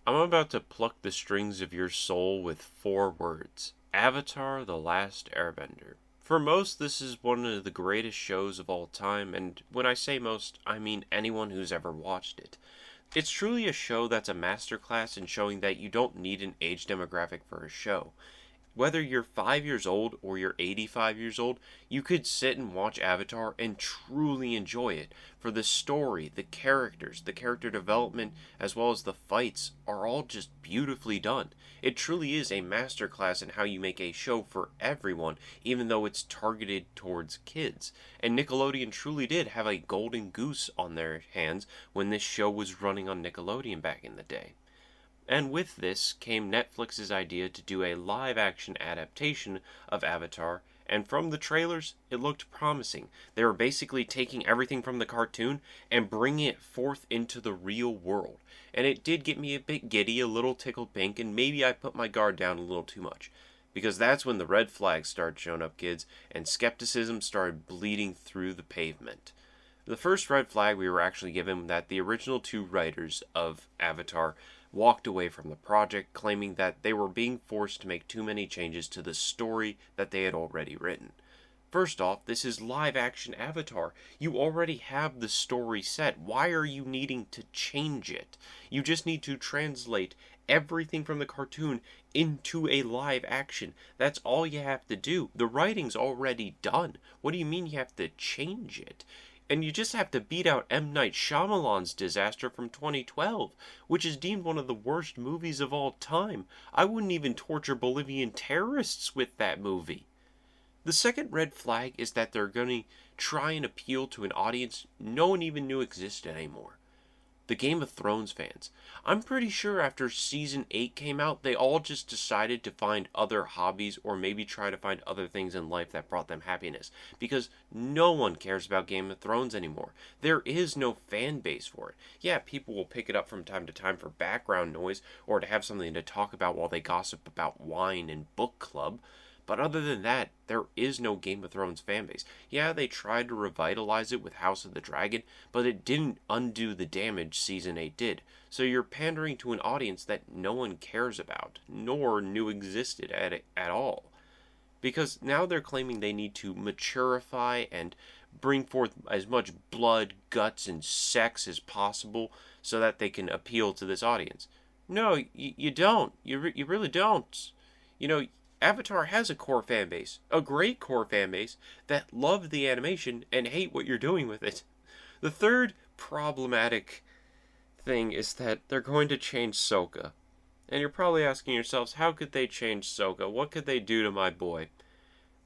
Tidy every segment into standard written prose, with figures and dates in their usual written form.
I'm about to pluck the strings of your soul with four words: Avatar The Last Airbender. For most, this is one of the greatest shows of all time, and when I say most, I mean anyone who's ever watched it. It's truly a show that's a masterclass in showing that you don't need an age demographic for a show. Whether you're 5 years old or you're 85 years old, you could sit and watch Avatar and truly enjoy it. For the story, the characters, the character development, as well as the fights are all just beautifully done. It truly is a masterclass in how you make a show for everyone, even though it's targeted towards kids. And Nickelodeon truly did have a golden goose on their hands when this show was running on Nickelodeon back in the day. And with this came Netflix's idea to do a live action adaptation of Avatar, and from the trailers, it looked promising. They were basically taking everything from the cartoon and bringing it forth into the real world. And it did get me a bit giddy, a little tickled pink, and maybe I put my guard down a little too much. Because that's when the red flags started showing up, kids, and skepticism started bleeding through the pavement. The first red flag we were actually given that the original two writers of Avatar walked away from the project, claiming that they were being forced to make too many changes to the story that they had already written. First off, this is live action Avatar. You already have the story set. Why are you needing to change it? You just need to translate everything from the cartoon into a live action. That's all you have to do. The writing's already done. What do you mean you have to change it? And you just have to beat out M. Night Shyamalan's Disaster from 2012, which is deemed one of the worst movies of all time. I wouldn't even torture Bolivian terrorists with that movie. The second red flag is that they're going to try and appeal to an audience no one even knew existed anymore. The Game of Thrones fans. I'm pretty sure after season 8 came out, they all just decided to find other hobbies or maybe try to find other things in life that brought them happiness. Because no one cares about Game of Thrones anymore. There is no fan base for it. Yeah, people will pick it up from time to time for background noise or to have something to talk about while they gossip about wine and book club. But other than that, there is no Game of Thrones fanbase. Yeah, they tried to revitalize it with House of the Dragon, but it didn't undo the damage Season 8 did. So you're pandering to an audience that no one cares about, nor knew existed at all. Because now they're claiming they need to maturify and bring forth as much blood, guts, and sex as possible so that they can appeal to this audience. No, you don't. You really don't. You know, Avatar has a core fan base, a great core fan base, that love the animation and hate what you're doing with it. The third problematic thing is that they're going to change Sokka. And you're probably asking yourselves, how could they change Sokka? What could they do to my boy?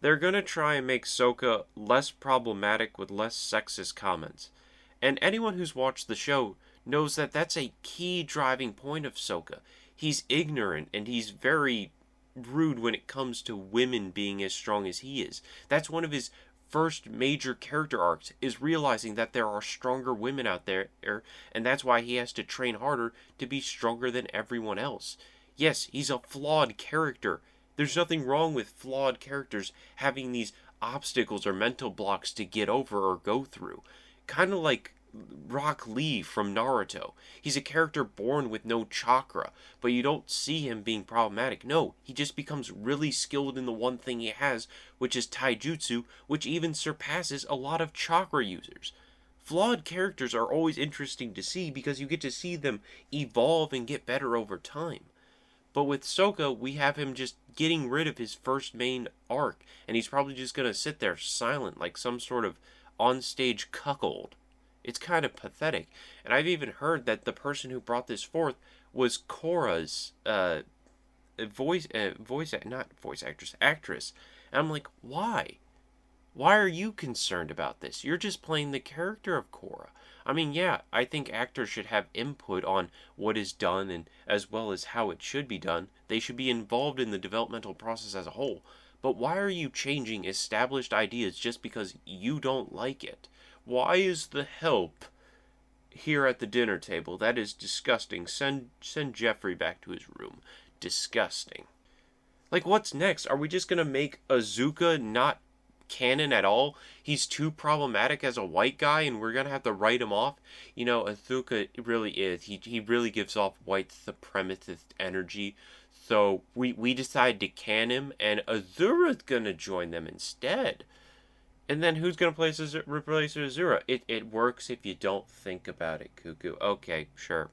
They're going to try and make Sokka less problematic with less sexist comments. And anyone who's watched the show knows that that's a key driving point of Sokka. He's ignorant and he's very rude when it comes to women being as strong as he is. That's one of his first major character arcs, is realizing that there are stronger women out there, and that's why he has to train harder to be stronger than everyone else. Yes, he's a flawed character. There's nothing wrong with flawed characters having these obstacles or mental blocks to get over or go through. Kind of like Rock Lee from Naruto. He's a character born with no chakra, but you don't see him being problematic. No, he just becomes really skilled in the one thing he has, which is taijutsu, which even surpasses a lot of chakra users. Flawed characters are always interesting to see because you get to see them evolve and get better over time. But with Sokka, we have him just getting rid of his first main arc, and he's probably just going to sit there silent like some sort of onstage cuckold. It's kind of pathetic. And I've even heard that the person who brought this forth was Korra's actress. And I'm like, why? Why are you concerned about this? You're just playing the character of Korra. I mean, yeah, I think actors should have input on what is done and as well as how it should be done. They should be involved in the developmental process as a whole. But why are you changing established ideas just because you don't like it? Why is the help here at the dinner table? That is disgusting. Send Jeffrey back to his room. Disgusting. Like, what's next? Are we just gonna make Azuka not canon at all. He's too problematic as a white guy, and we're gonna have to write him off. Ahsoka really is. He really gives off white supremacist energy. So we decided to can him, and Azura's gonna join them instead. And then who's gonna replace Azura? It works if you don't think about it, Cuckoo. Okay, sure.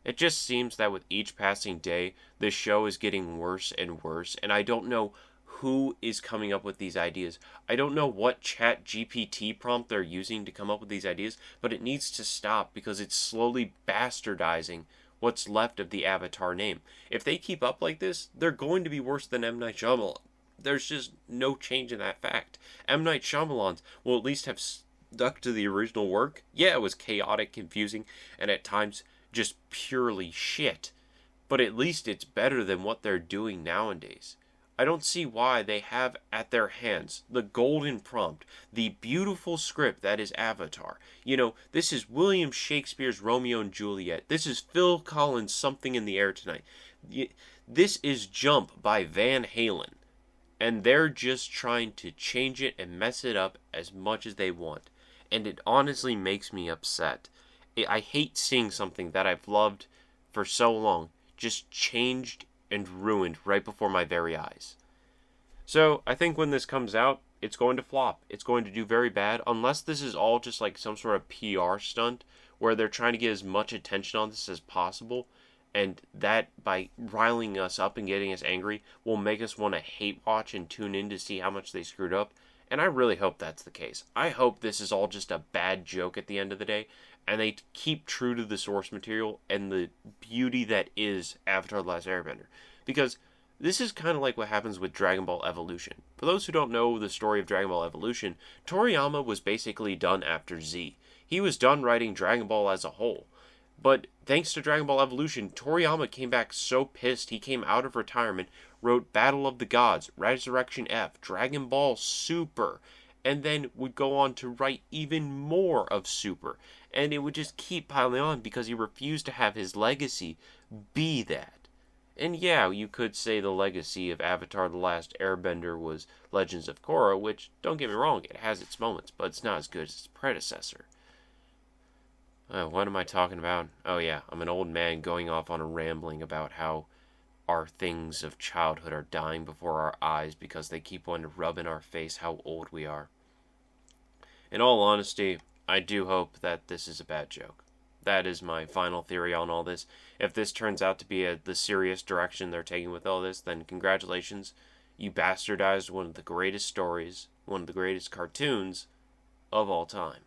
It just seems that with each passing day, the show is getting worse and worse, and I don't know who is coming up with these ideas. I don't know what chat GPT prompt they're using to come up with these ideas, but it needs to stop because it's slowly bastardizing what's left of the Avatar name. If they keep up like this, they're going to be worse than M. Night Shyamalan. There's just no change in that fact. M. Night Shyamalan's will at least have stuck to the original work. Yeah, it was chaotic, confusing, and at times just purely shit. But at least it's better than what they're doing nowadays. I don't see why they have at their hands the golden prompt, the beautiful script that is Avatar. This is William Shakespeare's Romeo and Juliet. This is Phil Collins' Something in the Air Tonight. This is Jump by Van Halen. And they're just trying to change it and mess it up as much as they want. And it honestly makes me upset. I hate seeing something that I've loved for so long just changed and ruined right before my very eyes. So I think when this comes out, it's going to flop. It's going to do very bad, unless this is all just like some sort of PR stunt where they're trying to get as much attention on this as possible, and that, by riling us up and getting us angry, will make us want to hate watch and tune in to see how much they screwed up. And I really hope that's the case. I hope this is all just a bad joke at the end of the day, and they keep true to the source material and the beauty that is Avatar: The Last Airbender. Because this is kind of like what happens with Dragon Ball Evolution. For those who don't know the story of Dragon Ball Evolution, Toriyama was basically done after Z. He was done writing Dragon Ball as a whole. But thanks to Dragon Ball Evolution, Toriyama came back so pissed he came out of retirement, wrote Battle of the Gods, Resurrection F, Dragon Ball Super, and then would go on to write even more of Super. And it would just keep piling on because he refused to have his legacy be that. And yeah, you could say the legacy of Avatar: The Last Airbender was Legends of Korra, which, don't get me wrong, it has its moments, but it's not as good as its predecessor. What am I talking about? Oh yeah, I'm an old man going off on a rambling about how our things of childhood are dying before our eyes because they keep wanting to rub in our face how old we are. In all honesty, I do hope that this is a bad joke. That is my final theory on all this. If this turns out to be the serious direction they're taking with all this, then congratulations. You bastardized one of the greatest stories, one of the greatest cartoons of all time.